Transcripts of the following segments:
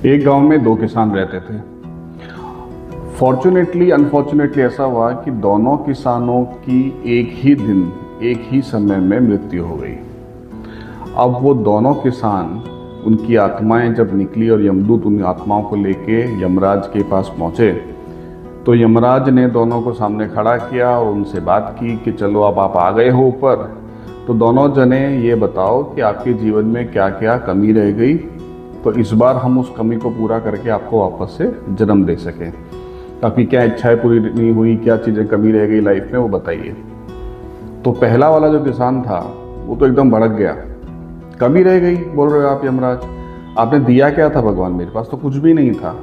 एक गांव में दो किसान रहते थे। फॉर्चुनेटली अनफॉर्चुनेटली ऐसा हुआ कि दोनों किसानों की एक ही दिन एक ही समय में मृत्यु हो गई। अब वो दोनों किसान, उनकी आत्माएं जब निकली और यमदूत उन आत्माओं को लेके यमराज के पास पहुंचे, तो यमराज ने दोनों को सामने खड़ा किया और उनसे बात की कि चलो अब आप आ गए हो ऊपर, तो दोनों जने ये बताओ कि आपके जीवन में क्या क्या कमी रह गई, तो इस बार हम उस कमी को पूरा करके आपको वापस से जन्म दे सकें। ताकि क्या इच्छाएं पूरी नहीं हुई, क्या चीज़ें कमी रह गई लाइफ में, वो बताइए। तो पहला वाला जो किसान था वो तो एकदम भड़क गया। कमी रह गई बोल रहे हो आप यमराज? आपने दिया क्या था भगवान? मेरे पास तो कुछ भी नहीं था।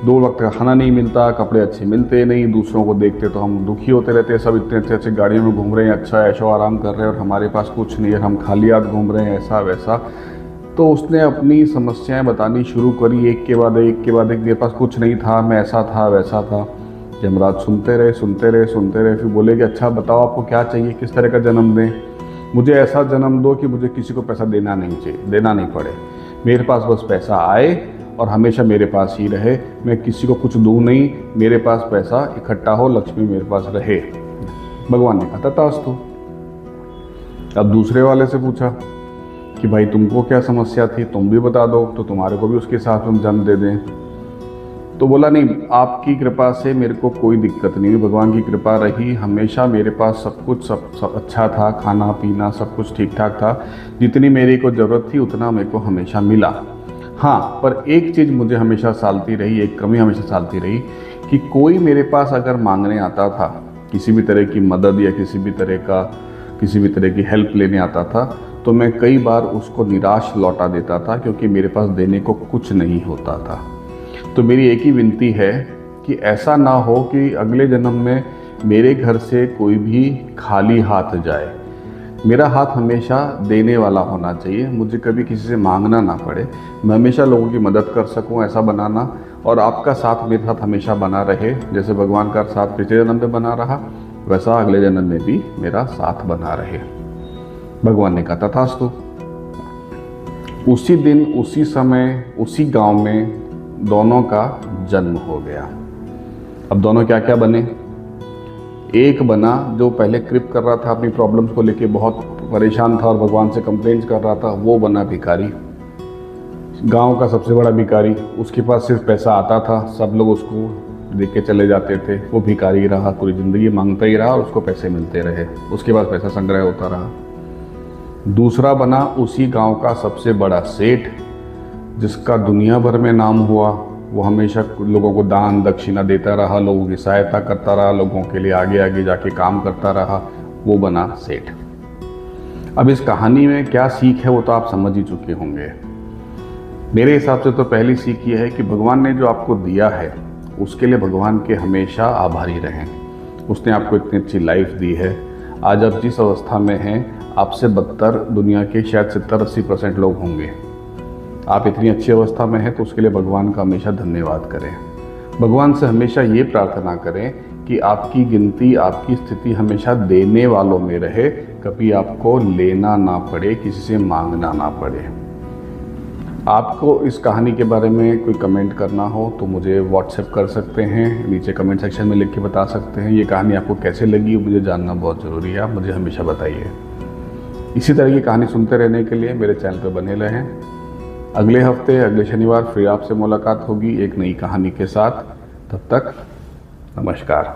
2 वक्त का खाना नहीं मिलता, कपड़े अच्छे मिलते नहीं, दूसरों को देखते तो हम दुखी होते रहते, सब इतने अच्छे अच्छे गाड़ियों में घूम रहे हैं, अच्छा ऐशो आराम कर रहे हैं और हमारे पास कुछ नहीं है, हम खाली हाथ घूम रहे हैं, ऐसा वैसा। तो उसने अपनी समस्याएं बतानी शुरू करी, एक के बाद एक, मेरे पास कुछ नहीं था, मैं ऐसा था वैसा था। यमराज सुनते रहे, फिर बोले कि अच्छा बताओ आपको क्या चाहिए, किस तरह का जन्म दें? मुझे ऐसा जन्म दो कि मुझे किसी को पैसा देना नहीं पड़े, मेरे पास बस पैसा आए और हमेशा मेरे पास ही रहे, मैं किसी को कुछ दूँ नहीं, मेरे पास पैसा इकट्ठा हो, लक्ष्मी मेरे पास रहे। भगवान ने कहा तथास्तु। अब दूसरे वाले से पूछा कि भाई तुमको क्या समस्या थी, तुम भी बता दो तो तुम्हारे को भी उसके साथ हम जन्म दे दें। तो बोला नहीं, आपकी कृपा से मेरे को कोई दिक्कत नहीं हुई, भगवान की कृपा रही, हमेशा मेरे पास सब कुछ सब अच्छा था, खाना पीना सब कुछ ठीक ठाक था, जितनी मेरे को ज़रूरत थी उतना मेरे को हमेशा मिला। हाँ, पर एक चीज़ मुझे हमेशा सालती रही, एक कमी हमेशा सालती रही कि कोई मेरे पास अगर मांगने आता था, किसी भी तरह की मदद या किसी भी तरह की हेल्प लेने आता था, तो मैं कई बार उसको निराश लौटा देता था, क्योंकि मेरे पास देने को कुछ नहीं होता था। तो मेरी एक ही विनती है कि ऐसा ना हो कि अगले जन्म में मेरे घर से कोई भी खाली हाथ जाए। मेरा हाथ हमेशा देने वाला होना चाहिए, मुझे कभी किसी से मांगना ना पड़े, मैं हमेशा लोगों की मदद कर सकूं, ऐसा बनाना। और आपका साथ मेरे साथ हमेशा बना रहे, जैसे भगवान का साथ पिछले जन्म में बना रहा, वैसा अगले जन्म में भी मेरा साथ बना रहे। भगवान ने कहा तथास्तु। उसी दिन, उसी समय, उसी गांव में दोनों का जन्म हो गया। अब दोनों क्या क्या बने? एक बना जो पहले कृप कर रहा था, अपनी प्रॉब्लम्स को लेके बहुत परेशान था और भगवान से कंप्लेंट्स कर रहा था, वो बना भिखारी, गांव का सबसे बड़ा भिखारी। उसके पास सिर्फ पैसा आता था, सब लोग उसको देख के चले जाते थे, वो भिखारी रहा, पूरी ज़िंदगी मांगता ही रहा और उसको पैसे मिलते रहे, उसके पास पैसा संग्रह होता रहा। दूसरा बना उसी गांव का सबसे बड़ा सेठ, जिसका दुनिया भर में नाम हुआ, वो हमेशा लोगों को दान दक्षिणा देता रहा, लोगों की सहायता करता रहा, लोगों के लिए आगे आगे जाके काम करता रहा, वो बना सेठ। अब इस कहानी में क्या सीख है वो तो आप समझ ही चुके होंगे। मेरे हिसाब से तो पहली सीख ये है कि भगवान ने जो आपको दिया है उसके लिए भगवान के हमेशा आभारी रहें। उसने आपको इतनी अच्छी लाइफ दी है, आज आप जिस अवस्था में हैं, आपसे बदतर दुनिया के शायद 70-80% लोग होंगे। आप इतनी अच्छी अवस्था में हैं तो उसके लिए भगवान का हमेशा धन्यवाद करें। भगवान से हमेशा ये प्रार्थना करें कि आपकी गिनती, आपकी स्थिति हमेशा देने वालों में रहे, कभी आपको लेना ना पड़े, किसी से मांगना ना पड़े। आपको इस कहानी के बारे में कोई कमेंट करना हो तो मुझे व्हाट्सएप कर सकते हैं, नीचे कमेंट सेक्शन में लिख के बता सकते हैं। ये कहानी आपको कैसे लगी मुझे जानना बहुत ज़रूरी है, आप मुझे हमेशा बताइए। इसी तरह की कहानी सुनते रहने के लिए मेरे चैनल पर बने रहें। अगले हफ्ते, अगले शनिवार फिर आपसे मुलाकात होगी एक नई कहानी के साथ। तब तक नमस्कार।